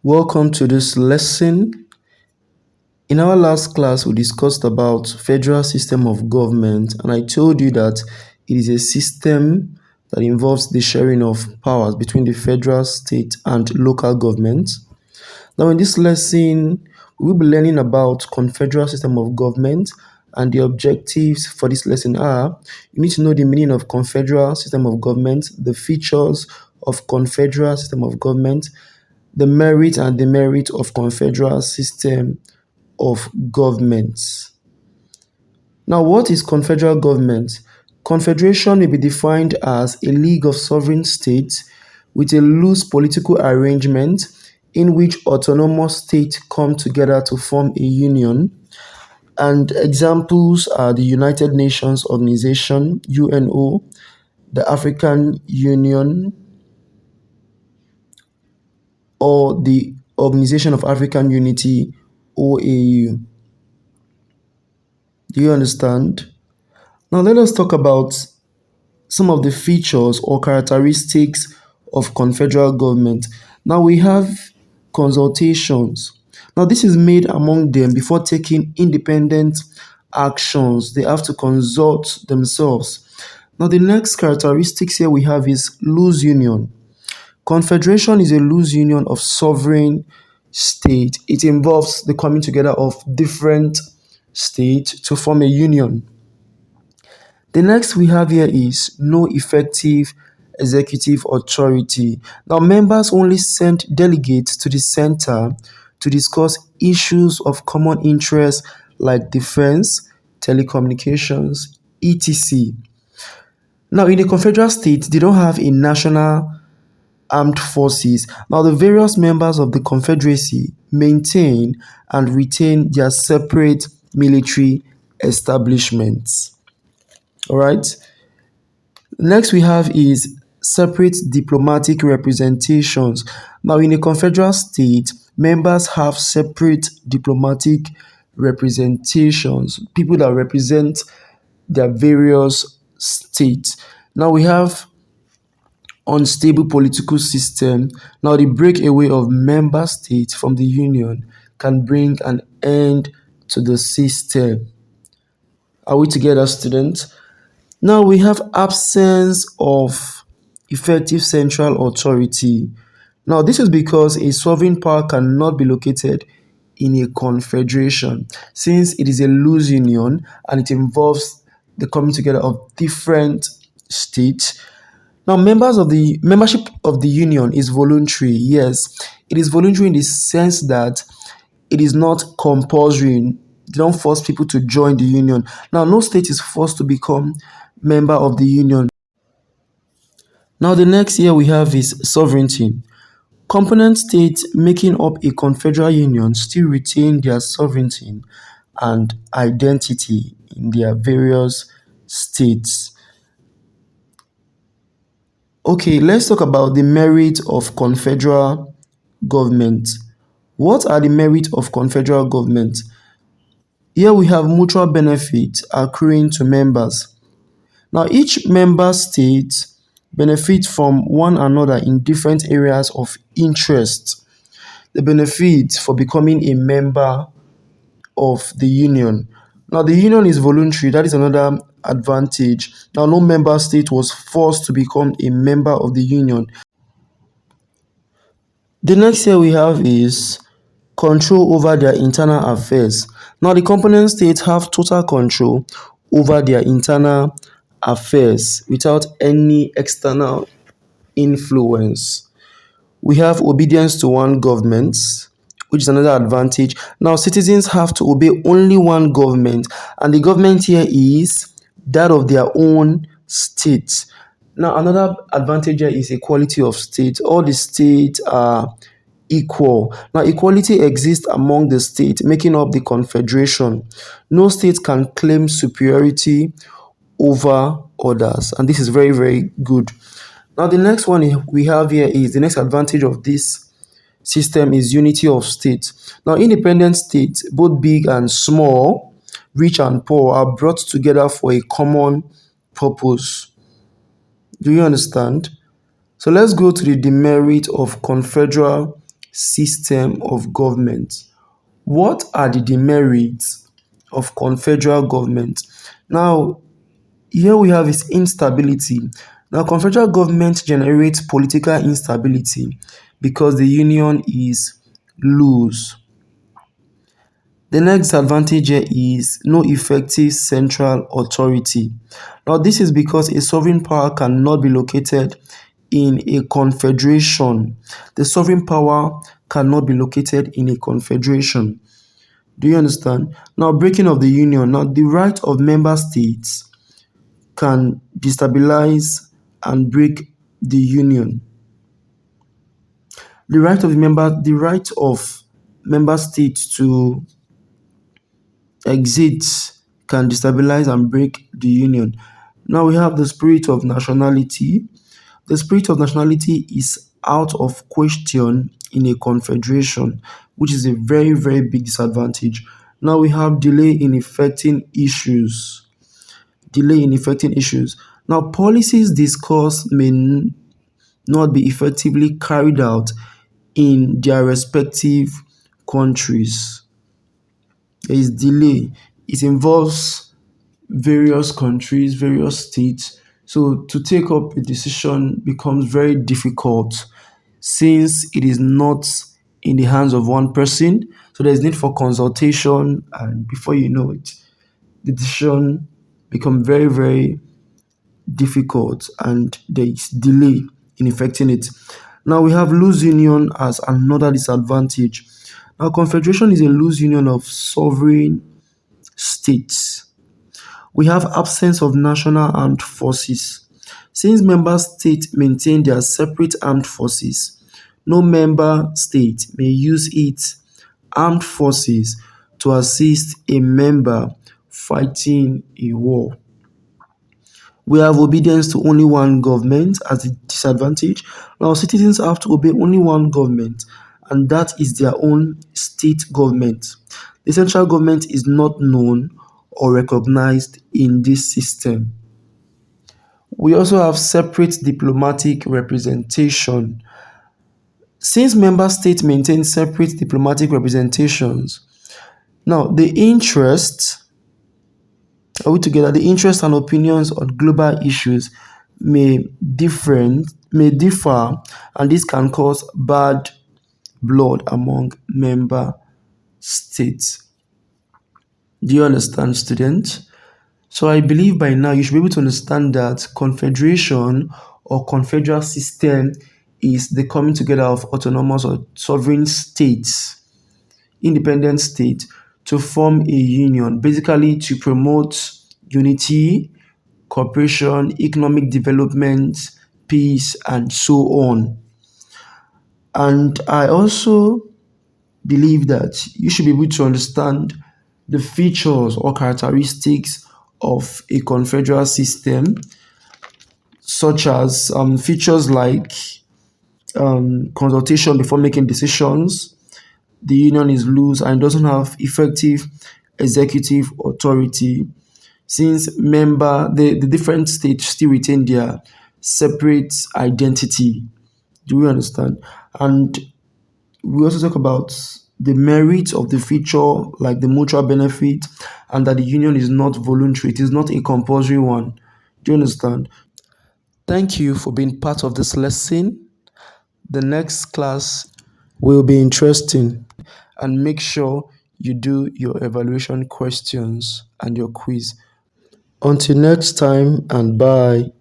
Welcome to this lesson. In our last class, we discussed about federal system of government, and I told you that it is a system that involves the sharing of powers between the federal, state, and local governments. Now, in this lesson, we will be learning about confederal system of government, and the objectives for this lesson are: you need to know the meaning of confederal system of government, the features of confederal system of government, the merit and demerit of confederal system of governments. Now, what is confederal government? Confederation may be defined as a league of sovereign states with a loose political arrangement in which autonomous states come together to form a union. And examples are the United Nations Organization, UNO, the African Union, or the Organization of African Unity, OAU. Do you understand? Now let us talk about some of the features or characteristics of confederal government. Now we have consultations. Now this is made among them before taking independent actions. They have to consult themselves. Now the next characteristics here we have is loose union. Confederation is a loose union of sovereign state. It involves the coming together of different states to form a union. The next we have here is no effective executive authority. Now, members only send delegates to the center to discuss issues of common interest like defense, telecommunications, etc. Now, in the Confederal States, they don't have a national armed forces. Now, the various members of the Confederacy maintain and retain their separate military establishments. All right. Next we have is separate diplomatic representations. Now in a confederal state, members have separate diplomatic representations, people that represent their various states. Now we have unstable political system. Now the breakaway of member states from the union can bring an end to the system. Are we together, students? Now we have absence of effective central authority. Now this is because a sovereign power cannot be located in a confederation since it is a loose union and it involves the coming together of different states. Now membership of the union is voluntary. Yes, it is voluntary in the sense that it is not compulsory. They don't force people to join the union. Now, no state is forced to become member of the union. Now, the next here we have is sovereignty. Component states making up a confederal union still retain their sovereignty and identity in their various states. Okay, let's talk about the merit of confederal government. What are the merit of confederal government? Here we have mutual benefit accruing to members. Now, each member state benefits from one another in different areas of interest. They benefit for becoming a member of the union. Now, the union is voluntary. That is another advantage. Now, no member state was forced to become a member of the union. The next here we have is control over their internal affairs. Now, the component states have total control over their internal affairs without any external influence. We have obedience to one government, which is another advantage. Now, citizens have to obey only one government, and the government here is that of their own state. Now, another advantage here is equality of state. All the states are equal. Now, equality exists among the states making up the confederation. No state can claim superiority over others, and this is very, very good. Now, the next one we have here is the next advantage of this system is unity of states. Now, independent states, both big and small, rich and poor, are brought together for a common purpose. Do you understand? So let's go to the demerit of confederal system of government. What are the demerits of confederal government? Now, here we have is instability. Now, confederal government generates political instability because the union is loose. The next disadvantage here is no effective central authority. Now, this is because a sovereign power cannot be located in a confederation. The sovereign power cannot be located in a confederation. Do you understand? Now, breaking of the union. Now, the right of member states can destabilize and break the union. The right of member states to exit can destabilize and break the union. Now we have the spirit of nationality. The spirit of nationality is out of question in a confederation, which is a very, very big disadvantage. Now we have delay in effecting issues. Delay in effecting issues. Now, policies discussed may not be effectively carried out in their respective countries. There is delay. It involves various countries, various states. So to take up a decision becomes very difficult since it is not in the hands of one person. So there's need for consultation, and before you know it, the decision become very, very difficult and there is delay in effecting it. Now we have loose union as another disadvantage. Now confederation is a loose union of sovereign states. We have absence of national armed forces. Since member states maintain their separate armed forces, no member state may use its armed forces to assist a member fighting a war. We have obedience to only one government as a disadvantage. Now, citizens have to obey only one government, and that is their own state government. The central government is not known or recognized in this system. We also have separate diplomatic representation. Since member states maintain separate diplomatic representations, now the interests and opinions on global issues may differ, and this can cause bad blood among member states. Do you understand, students? So I believe by now you should be able to understand that confederation or confederal system is the coming together of autonomous or sovereign states, independent states, to form a union, basically to promote unity, cooperation, economic development, peace, and so on. And I also believe that you should be able to understand the features or characteristics of a confederal system, such as features like consultation before making decisions. The union is loose and doesn't have effective executive authority since the different states still retain their separate identity. Do we understand? And we also talk about the merits of the feature, like the mutual benefit, and that the union is not voluntary, it is not a compulsory one. Do you understand? Thank you for being part of this lesson. The next class will be interesting, and make sure you do your evaluation questions and your quiz. Until next time, and bye.